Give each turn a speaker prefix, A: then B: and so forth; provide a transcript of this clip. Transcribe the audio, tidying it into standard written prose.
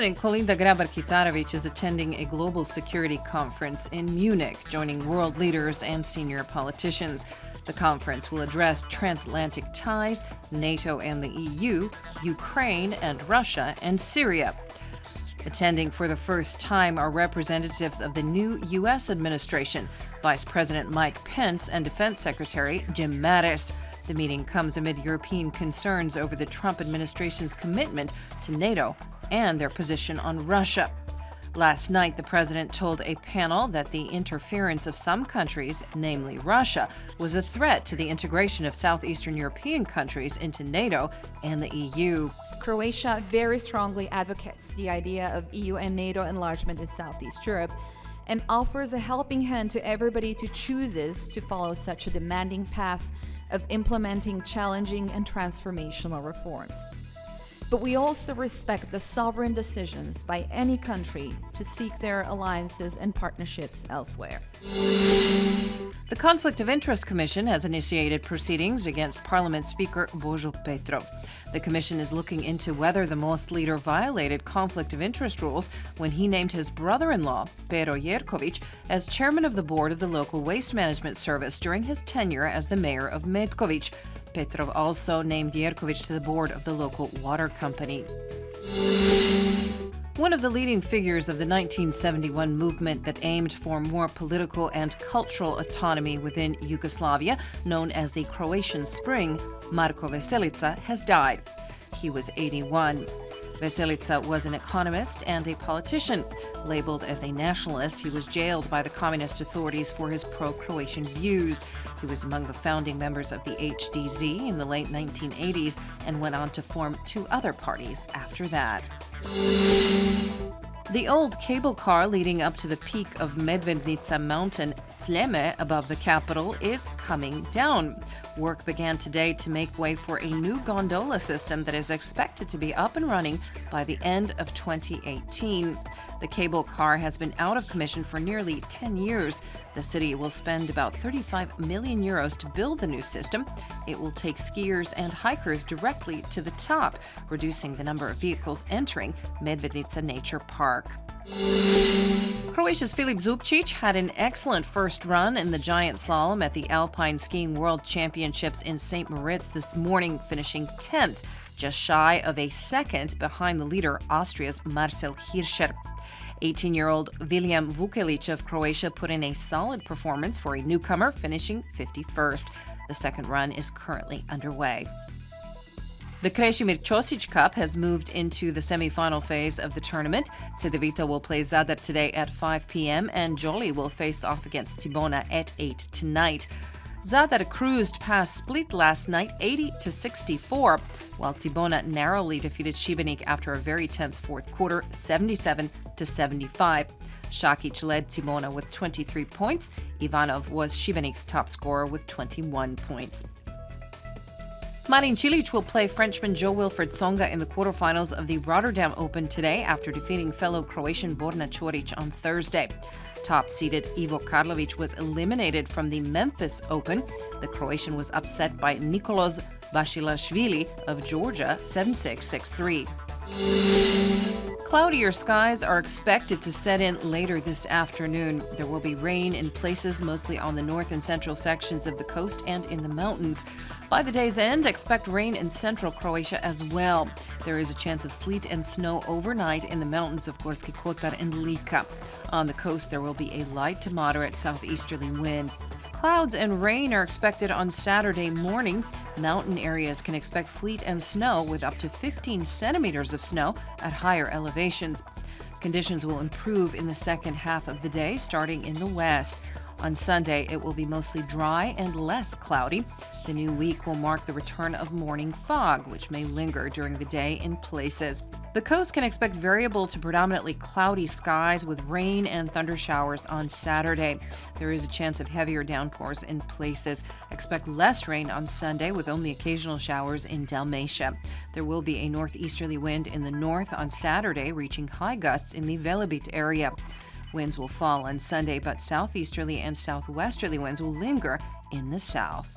A: President Kolinda Grabar-Kitarović is attending a global security conference in Munich, joining world leaders and senior politicians. The conference will address transatlantic ties, NATO and the EU, Ukraine and Russia, and Syria. Attending for the first time are representatives of the new U.S. administration, Vice President Mike Pence and Defense Secretary Jim Mattis. The meeting comes amid European concerns over the Trump administration's commitment to NATO and their position on Russia. Last night, the president told a panel that the interference of some countries, namely Russia, was a threat to the integration of southeastern European countries into NATO and the EU.
B: Croatia very strongly advocates the idea of EU and NATO enlargement in Southeast Europe and offers a helping hand to everybody who chooses to follow such a demanding path of implementing challenging and transformational reforms. But we also respect the sovereign decisions by any country to seek their alliances and partnerships elsewhere.
A: The Conflict of Interest Commission has initiated proceedings against Parliament Speaker Božo Petrov. The commission is looking into whether the Most leader violated conflict of interest rules when he named his brother-in-law, Pero Jerković, as chairman of the board of the local waste management service during his tenure as the mayor of Metković. Petrov also named Jerković to the board of the local water company. One of the leading figures of the 1971 movement that aimed for more political and cultural autonomy within Yugoslavia, known as the Croatian Spring, Marko Veselica, has died. He was 81. Veselica was an economist and a politician. Labeled as a nationalist, he was jailed by the communist authorities for his pro-Croatian views. He was among the founding members of the HDZ in the late 1980s and went on to form two other parties after that. The old cable car leading up to the peak of Medvednica mountain, Sljeme, above the capital, is coming down. Work began today to make way for a new gondola system that is expected to be up and running by the end of 2018. The cable car has been out of commission for nearly 10 years. The city will spend about 35 million euros to build the new system. It will take skiers and hikers directly to the top, reducing the number of vehicles entering Medvednica Nature Park. Croatia's Filip Zubčić had an excellent first run in the giant slalom at the Alpine Skiing World Championships in St. Moritz this morning, finishing 10th, just shy of a second behind the leader, Austria's Marcel Hirscher. 18-year-old William Vukelić of Croatia put in a solid performance for a newcomer, finishing 51st. The second run is currently underway. The Krešimir Ćosić Cup has moved into the semifinal phase of the tournament. Cedevita will play Zadar today at 5 p.m. and Joli will face off against Cibona at 8 tonight. Zadar cruised past Split last night 80-64, while Cibona narrowly defeated Šibenik after a very tense fourth quarter 77-75. Šakić led Cibona with 23 points. Ivanov was Šibenik's top scorer with 21 points. Marin Cilic will play Frenchman Jo-Wilfried Tsonga in the quarterfinals of the Rotterdam Open today after defeating fellow Croatian Borna Ćorić on Thursday. Top-seeded Ivo Karlovic was eliminated from the Memphis Open. The Croatian was upset by Nikolos Basilashvili of Georgia 7-6, 6-3. Cloudier skies are expected to set in later this afternoon. There will be rain in places, mostly on the north and central sections of the coast and in the mountains. By the day's end, expect rain in central Croatia as well. There is a chance of sleet and snow overnight in the mountains of Gorski Kotar and Lika. On the coast, there will be a light to moderate southeasterly wind. Clouds and rain are expected on Saturday morning. Mountain areas can expect sleet and snow with up to 15 centimeters of snow at higher elevations. Conditions will improve in the second half of the day, starting in the west. On Sunday, it will be mostly dry and less cloudy. The new week will mark the return of morning fog, which may linger during the day in places. The coast can expect variable to predominantly cloudy skies with rain and thunder showers on Saturday. There is a chance of heavier downpours in places. Expect less rain on Sunday with only occasional showers in Dalmatia. There will be a northeasterly wind in the north on Saturday, reaching high gusts in the Velebit area. Winds will fall on Sunday, but southeasterly and southwesterly winds will linger in the south.